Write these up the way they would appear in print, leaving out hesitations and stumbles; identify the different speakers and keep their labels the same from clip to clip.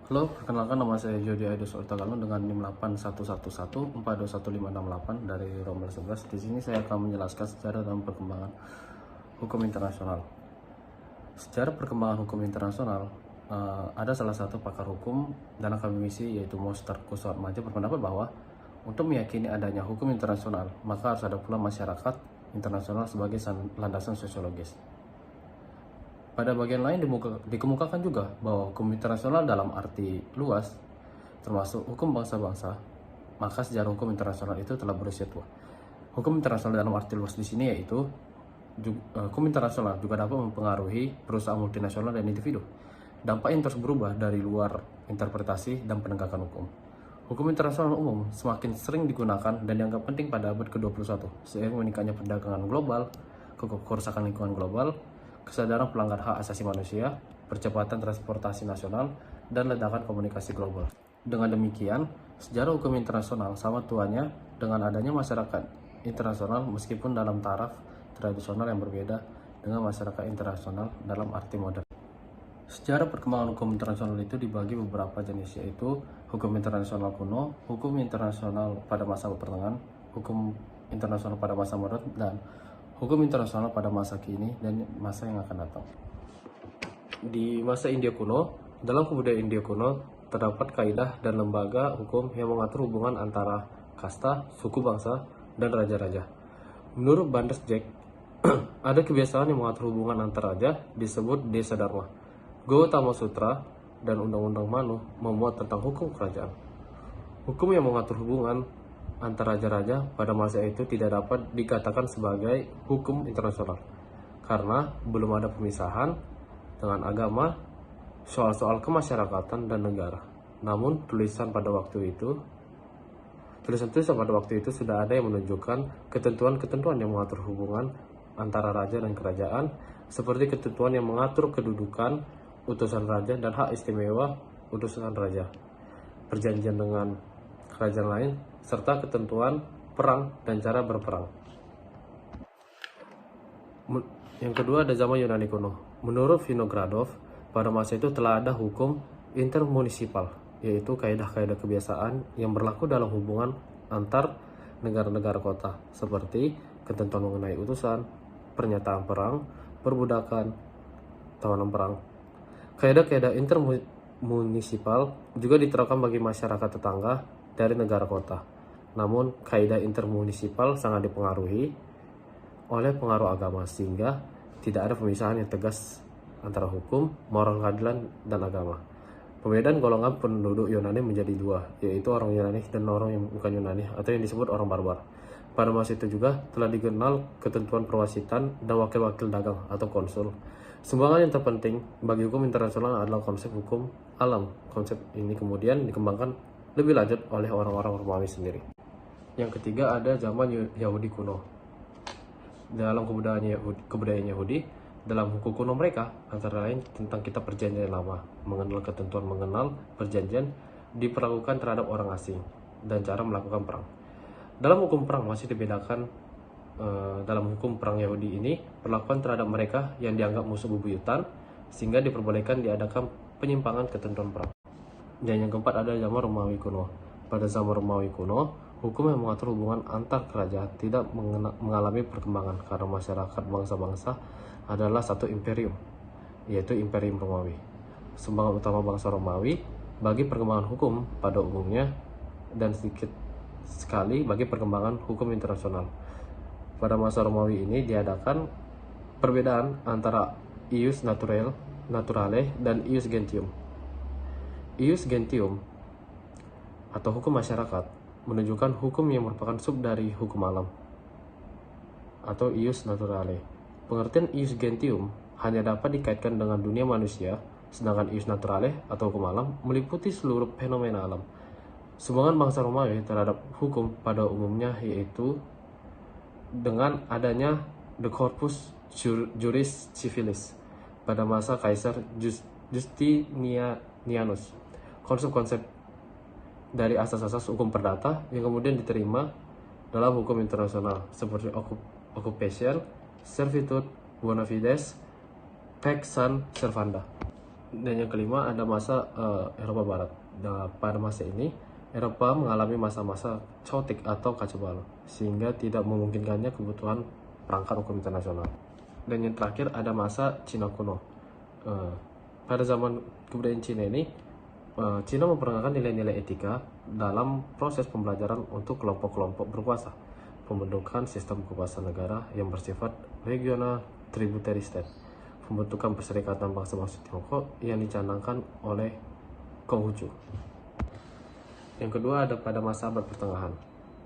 Speaker 1: Halo, perkenalkan nama saya Jody Aidus Ortagalon dengan NIM 81114215568 dari Rombel 11. Di sini saya akan menjelaskan sejarah dan perkembangan hukum internasional. Sejarah perkembangan hukum internasional, ada salah satu pakar hukum dan akademisi yaitu Mostar Kusatmaja berpendapat bahwa untuk meyakini adanya hukum internasional, maka harus ada pula masyarakat internasional sebagai landasan sosiologis. Pada bagian lain dikemukakan juga bahwa hukum internasional dalam arti luas, termasuk hukum bangsa-bangsa, maka sejarah hukum internasional itu telah berusia tua. Hukum internasional dalam arti luas di sini yaitu hukum internasional juga dapat mempengaruhi perusahaan multinasional dan individu. Dampaknya terus berubah dari luar interpretasi dan penegakan hukum. Hukum internasional umum semakin sering digunakan dan dianggap penting pada abad ke-21 seiring meningkatnya perdagangan global, kerusakan lingkungan global, kesadaran pelanggar hak asasi manusia, percepatan transportasi nasional, dan ledakan komunikasi global. Dengan demikian, sejarah hukum internasional sama tuanya dengan adanya masyarakat internasional meskipun dalam taraf tradisional yang berbeda dengan masyarakat internasional dalam arti modern. Sejarah perkembangan hukum internasional itu dibagi beberapa jenis, yaitu hukum internasional kuno, hukum internasional pada masa pertengahan, hukum internasional pada masa modern, dan hukum internasional pada masa kini dan masa yang akan datang. Di masa India kuno, dalam kebudayaan India kuno terdapat kaidah dan lembaga hukum yang mengatur hubungan antara kasta, suku bangsa, dan raja-raja. Menurut Bandar Jack, ada kebiasaan yang mengatur hubungan antar raja disebut Desa Dharma. Gautama Sutra dan Undang-Undang Manu memuat tentang hukum kerajaan. Hukum yang mengatur hubungan antar raja-raja pada masa itu tidak dapat dikatakan sebagai hukum internasional karena belum ada pemisahan dengan agama, soal-soal kemasyarakatan dan negara. Namun tulisan pada waktu itu sudah ada yang menunjukkan ketentuan-ketentuan yang mengatur hubungan antara raja dan kerajaan, seperti ketentuan yang mengatur kedudukan utusan raja dan hak istimewa utusan raja, perjanjian dengan kerajaan lain, serta ketentuan perang dan cara berperang. Yang kedua ada zaman Yunani kuno. Menurut Vinogradov, pada masa itu telah ada hukum intermunisipal, yaitu kaidah-kaidah kebiasaan yang berlaku dalam hubungan antar negara-negara kota, seperti ketentuan mengenai utusan, pernyataan perang, perbudakan, tawanan perang. Kaidah-kaidah intermunisipal juga diterapkan bagi masyarakat tetangga dari negara kota. Namun, kaidah intermunisipal sangat dipengaruhi oleh pengaruh agama sehingga tidak ada pemisahan yang tegas antara hukum, moral keadilan, dan agama. Pembedaan golongan penduduk Yunani menjadi dua, yaitu orang Yunani dan orang yang bukan Yunani atau yang disebut orang barbar. Pada masa itu juga telah dikenal ketentuan perwasitan dan wakil-wakil dagang atau konsul. Sumbangan yang terpenting bagi hukum internasional adalah konsep hukum alam. Konsep ini kemudian dikembangkan lebih lanjut oleh orang-orang Romawi sendiri. Yang ketiga ada zaman Yahudi kuno. Dalam kebudayaan Yahudi, dalam hukum kuno mereka, antara lain tentang kitab perjanjian lama, mengenal ketentuan mengenal perjanjian diperlakukan terhadap orang asing, dan cara melakukan perang. Dalam hukum perang masih dibedakan. Dalam hukum perang Yahudi ini perlakuan terhadap mereka yang dianggap musuh bebuyutan sehingga diperbolehkan diadakan penyimpangan ketentuan perang. Dan yang keempat ada zaman Romawi kuno. Pada zaman Romawi kuno, hukum yang mengatur hubungan antar kerajaan tidak mengalami perkembangan karena masyarakat bangsa-bangsa adalah satu imperium, yaitu Imperium Romawi. Sumbangan utama bangsa Romawi bagi perkembangan hukum pada umumnya dan sedikit sekali bagi perkembangan hukum internasional. Pada masa Romawi ini diadakan perbedaan antara ius naturale dan ius gentium. Ius gentium atau hukum masyarakat menunjukkan hukum yang merupakan sub dari hukum alam atau ius naturale. Pengertian ius gentium hanya dapat dikaitkan dengan dunia manusia, sedangkan ius naturale atau hukum alam meliputi seluruh fenomena alam. Sumbangan bangsa Romawi terhadap hukum pada umumnya yaitu dengan adanya The Corpus Juris Civilis pada masa Kaisar Justinianus. Konsep-konsep dari asas-asas hukum perdata yang kemudian diterima dalam hukum internasional seperti occupation, servitude, bona fides, pax sunt servanda. Dan yang kelima ada masa Eropa Barat. Nah, pada masa ini Eropa mengalami masa-masa kaotik atau kacau balau sehingga tidak memungkinkannya kebutuhan perangkat hukum internasional. Dan yang terakhir ada masa Cina kuno. Pada zaman kebudayaan Cina ini, Cina memperkenalkan nilai-nilai etika dalam proses pembelajaran untuk kelompok-kelompok berkuasa, pembentukan sistem kekuasaan negara yang bersifat regional tributary state, pembentukan perserikatan bangsa-bangsa Tiongkok yang dicanangkan oleh Konghucu. Yang kedua ada pada masa abad pertengahan.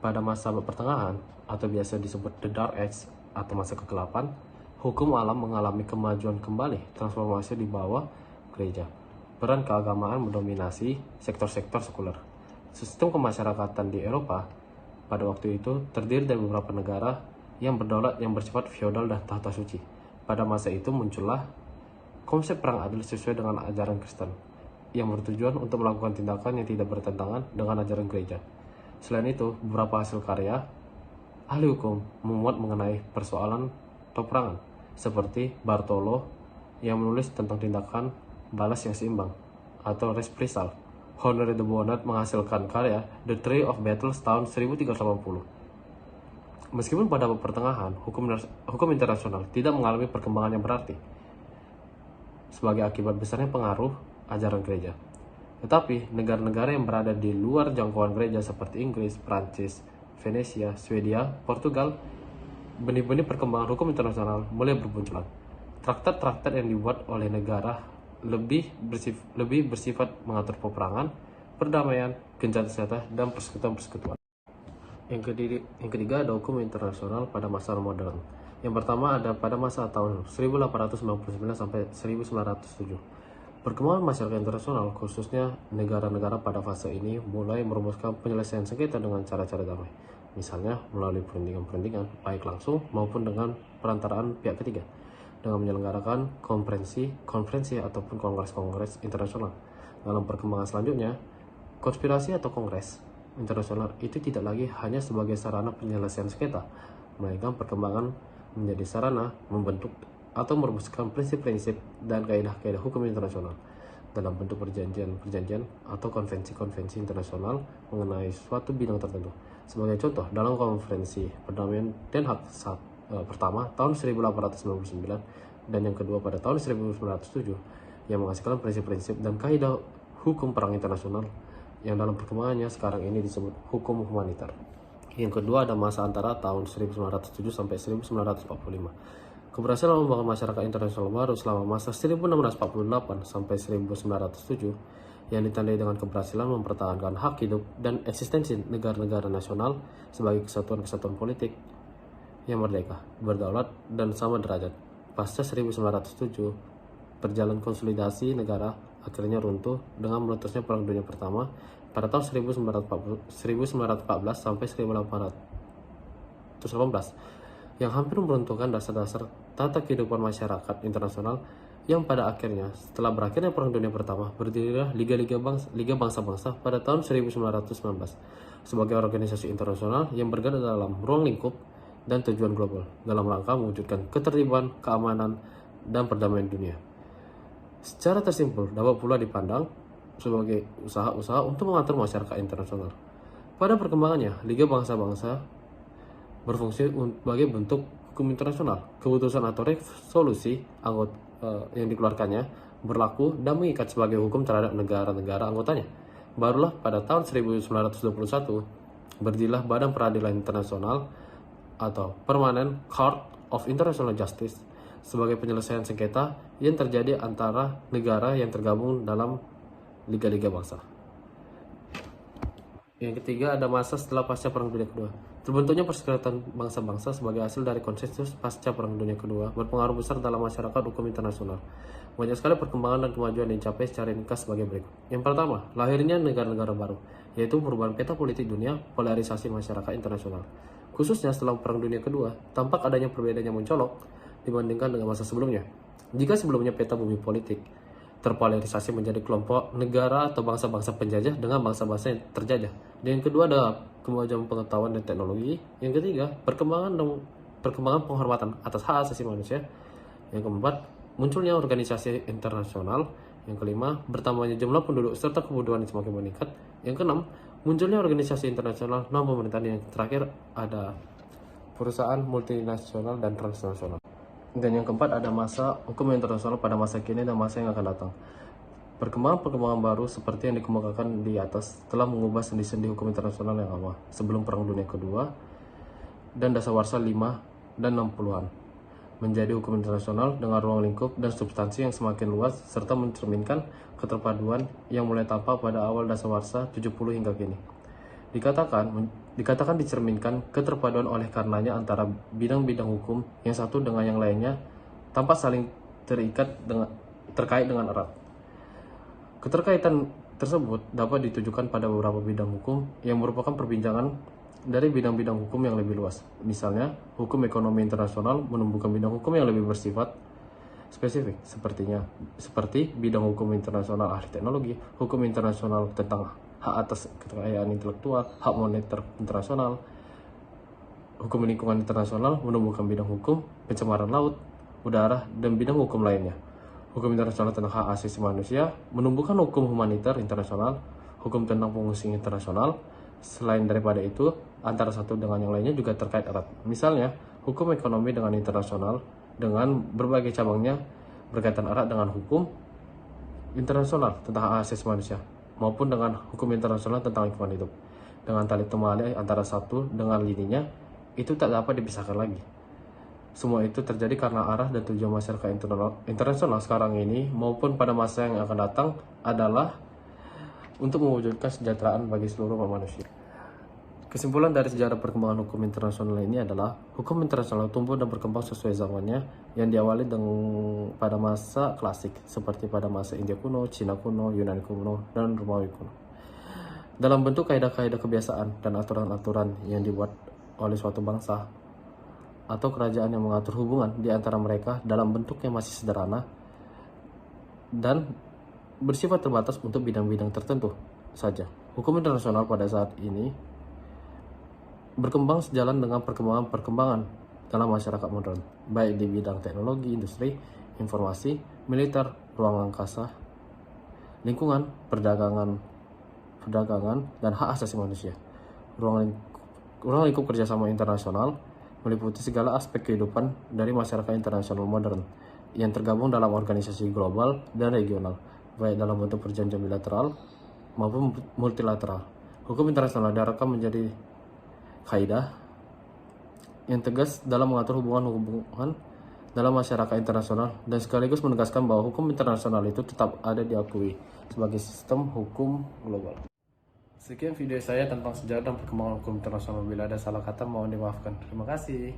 Speaker 1: Pada masa abad pertengahan, atau biasa disebut The Dark Age atau masa kegelapan, hukum alam mengalami kemajuan kembali, transformasi di bawah gereja. Peran keagamaan mendominasi sektor-sektor sekuler. Sistem kemasyarakatan di Eropa pada waktu itu terdiri dari beberapa negara yang berdaulat yang bersifat feodal dan tahta suci. Pada masa itu muncullah konsep perang adil sesuai dengan ajaran Kristen yang bertujuan untuk melakukan tindakan yang tidak bertentangan dengan ajaran gereja. Selain itu, beberapa hasil karya ahli hukum memuat mengenai persoalan peperangan, seperti Bartolo yang menulis tentang tindakan balas yang seimbang atau reprisal. Honoré de Bonald menghasilkan karya The Tree of Battles tahun 1380. Meskipun pada pertengahan hukum internasional tidak mengalami perkembangan yang berarti sebagai akibat besarnya pengaruh ajaran gereja, tetapi negara-negara yang berada di luar jangkauan gereja seperti Inggris, Prancis, Venesia, Swedia, Portugal, benih-benih perkembangan hukum internasional mulai bermunculan. Traktat-traktat yang dibuat oleh negara lebih bersifat mengatur peperangan, perdamaian, gencatan senjata, dan persekutuan-persekutuan. Yang ketiga ada hukum internasional pada masa modern. Yang pertama ada pada masa tahun 1899 sampai 1907. Perkembangan masyarakat internasional, khususnya negara-negara pada fase ini, mulai merumuskan penyelesaian sengketa dengan cara-cara damai. Misalnya melalui perundingan-perundingan, baik langsung maupun dengan perantaraan pihak ketiga, dengan menyelenggarakan konferensi ataupun kongres-kongres internasional. Dalam perkembangan selanjutnya, konspirasi atau kongres internasional itu tidak lagi hanya sebagai sarana penyelesaian sengketa, melainkan perkembangan menjadi sarana membentuk atau merumuskan prinsip-prinsip dan kaidah-kaidah hukum internasional dalam bentuk perjanjian-perjanjian atau konvensi-konvensi internasional mengenai suatu bidang tertentu. Sebagai contoh, dalam konferensi perdamaian Den Haag pertama tahun 1899 dan yang kedua pada tahun 1907 yang menghasilkan prinsip-prinsip dan kaidah hukum perang internasional yang dalam perkembangannya sekarang ini disebut hukum humaniter. Yang kedua ada masa antara tahun 1907 sampai 1945. Keberhasilan membangun masyarakat internasional baru selama masa 1648 sampai 1907 yang ditandai dengan keberhasilan mempertahankan hak hidup dan eksistensi negara-negara nasional sebagai kesatuan-kesatuan politik yang merdeka, berdaulat, dan sama derajat. Pasca 1907, perjalanan konsolidasi negara akhirnya runtuh dengan meletusnya Perang Dunia Pertama pada tahun 1914 sampai 1818 yang hampir meruntuhkan dasar-dasar tata kehidupan masyarakat internasional yang pada akhirnya setelah berakhirnya Perang Dunia Pertama berdirilah Liga Bangsa-Bangsa pada tahun 1919 sebagai organisasi internasional yang bergerak dalam ruang lingkup dan tujuan global dalam rangka mewujudkan ketertiban, keamanan, dan perdamaian dunia. Secara tersimpul dapat pula dipandang sebagai usaha-usaha untuk mengatur masyarakat internasional. Pada perkembangannya, Liga Bangsa-Bangsa berfungsi sebagai bentuk hukum internasional. Keputusan atau resolusi yang dikeluarkannya berlaku dan mengikat sebagai hukum terhadap negara-negara anggotanya. Barulah pada tahun 1921 berdirilah Badan Peradilan Internasional atau Permanent Court of International Justice sebagai penyelesaian sengketa yang terjadi antara negara yang tergabung dalam liga-liga bangsa. Yang ketiga ada masa setelah pasca Perang Dunia Kedua. Terbentuknya Perserikatan Bangsa-Bangsa sebagai hasil dari konsensus pasca Perang Dunia Kedua berpengaruh besar dalam masyarakat hukum internasional. Banyak sekali perkembangan dan kemajuan yang dicapai secara ringkas sebagai berikut. Yang pertama, lahirnya negara-negara baru, yaitu perubahan peta politik dunia, polarisasi masyarakat internasional. Khususnya setelah Perang Dunia Kedua, tampak adanya perbedaan yang mencolok dibandingkan dengan masa sebelumnya. Jika sebelumnya peta bumi politik terpolarisasi menjadi kelompok negara atau bangsa-bangsa penjajah dengan bangsa-bangsa yang terjajah. Dan yang kedua ada kemajuan pengetahuan dan teknologi. Yang ketiga, perkembangan penghormatan atas hak asasi manusia. Yang keempat, munculnya organisasi internasional Yang kelima, bertambahnya jumlah penduduk serta kebutuhan yang semakin meningkat. Yang keenam, munculnya organisasi internasional non-pemerintahan. Yang terakhir ada perusahaan multinasional dan transnasional. Dan yang keempat ada masa hukum internasional pada masa kini dan masa yang akan datang. Perkembangan baru seperti yang dikemukakan di atas telah mengubah sendi-sendi hukum internasional yang lama sebelum Perang Dunia Kedua dan Dasawarsa 5 dan 60-an menjadi hukum internasional dengan ruang lingkup dan substansi yang semakin luas serta mencerminkan keterpaduan yang mulai tampak pada awal Dasawarsa 70 hingga kini. Dikatakan dicerminkan keterpaduan oleh karenanya antara bidang-bidang hukum yang satu dengan yang lainnya tanpa saling terkait dengan erat. Keterkaitan tersebut dapat ditujukan pada beberapa bidang hukum yang merupakan perbincangan dari bidang-bidang hukum yang lebih luas. Misalnya, hukum ekonomi internasional menumbuhkan bidang hukum yang lebih bersifat spesifik, seperti bidang hukum internasional ahli teknologi, hukum internasional tentang hak atas kekayaan intelektual, hak moneter internasional. Hukum lingkungan internasional menumbuhkan bidang hukum pencemaran laut, udara, dan bidang hukum lainnya. Hukum internasional tentang hak asasi manusia menumbuhkan hukum humaniter internasional, hukum tentang pengungsi internasional. Selain daripada itu, antara satu dengan yang lainnya juga terkait erat. Misalnya, hukum ekonomi dengan internasional dengan berbagai cabangnya berkaitan erat dengan hukum internasional tentang hak asasi manusia maupun dengan hukum internasional tentang lingkungan hidup. Dengan tali temali antara satu dengan lininya itu tak dapat dipisahkan lagi. Semua itu terjadi karena arah dan tujuan masyarakat internasional sekarang ini maupun pada masa yang akan datang adalah untuk mewujudkan kesejahteraan bagi seluruh manusia. Kesimpulan dari sejarah perkembangan hukum internasional ini adalah hukum internasional tumbuh dan berkembang sesuai zamannya yang diawali pada masa klasik seperti pada masa India kuno, Cina kuno, Yunani kuno, dan Romawi kuno. Dalam bentuk kaidah-kaidah kebiasaan dan aturan-aturan yang dibuat oleh suatu bangsa atau kerajaan yang mengatur hubungan di antara mereka dalam bentuk yang masih sederhana dan bersifat terbatas untuk bidang-bidang tertentu saja. Hukum internasional pada saat ini berkembang sejalan dengan perkembangan dalam masyarakat modern, baik di bidang teknologi, industri, informasi, militer, ruang angkasa, lingkungan, perdagangan, dan hak asasi manusia. Ruang lingkup kerjasama internasional meliputi segala aspek kehidupan dari masyarakat internasional modern yang tergabung dalam organisasi global dan regional, baik dalam bentuk perjanjian bilateral maupun multilateral. Hukum internasional diharapkan menjadi kaidah yang tegas dalam mengatur hubungan dalam masyarakat internasional dan sekaligus menegaskan bahwa hukum internasional itu tetap ada diakui sebagai sistem hukum global. Sekian video saya tentang sejarah dan perkembangan hukum internasional. Bila ada salah kata mohon dimaafkan. Terima kasih.